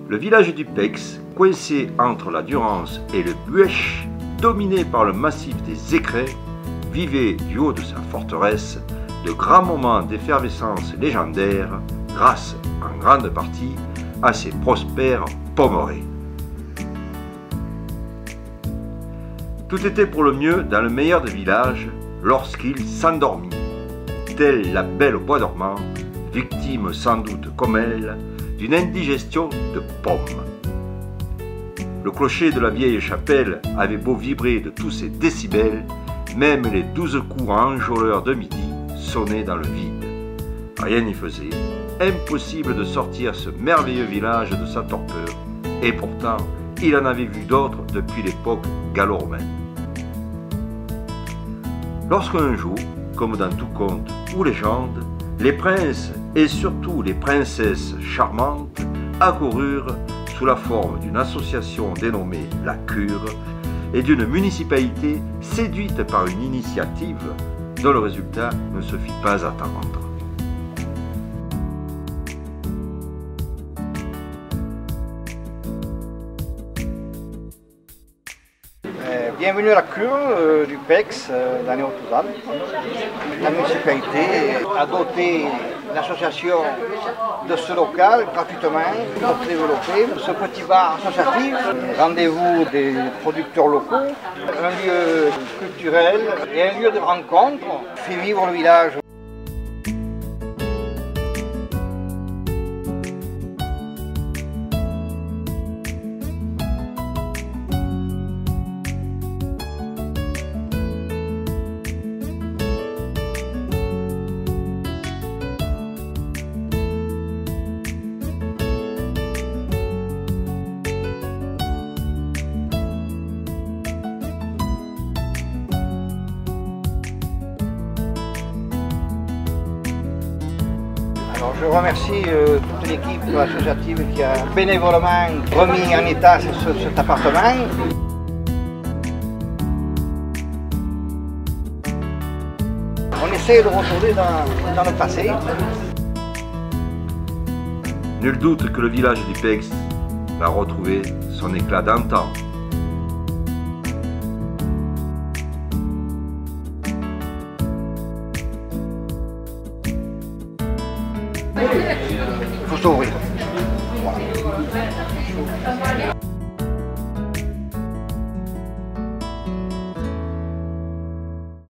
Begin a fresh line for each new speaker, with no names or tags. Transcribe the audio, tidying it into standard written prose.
Le village du Pex, coincé entre la Durance et le Buëch, dominé par le massif des Écrins, vivait du haut de sa forteresse de grands moments d'effervescence légendaire grâce en grande partie à ses prospères pommerets. Tout était pour le mieux dans le meilleur des villages lorsqu'il s'endormit, telle la belle au bois dormant, victime sans doute comme elle d'une indigestion de pommes. Le clocher de la vieille chapelle avait beau vibrer de tous ses décibels, même les 12 coups enjôleurs de midi sonnaient dans le vide. Rien n'y faisait, impossible de sortir ce merveilleux village de sa torpeur, et pourtant il en avait vu d'autres depuis l'époque gallo-romaine. Lorsqu'un jour, comme dans tout conte ou légende, les princes et surtout les princesses charmantes accoururent sous la forme d'une association dénommée la Cure et d'une municipalité séduite par une initiative dont le résultat ne se fit pas attendre.
Bienvenue à la Cure du Pex dans les Hautes-Alpes. La municipalité a doté l'association de ce local gratuitement pour développer ce petit bar associatif, rendez-vous des producteurs locaux, un lieu culturel et un lieu de rencontre fait vivre le village. Alors, je remercie toute l'équipe associative qui a bénévolement remis en état cet appartement. On essaie de retourner dans le passé.
Nul doute que le village du Pex va retrouver son éclat d'antan.
Il faut s'ouvrir. Voilà.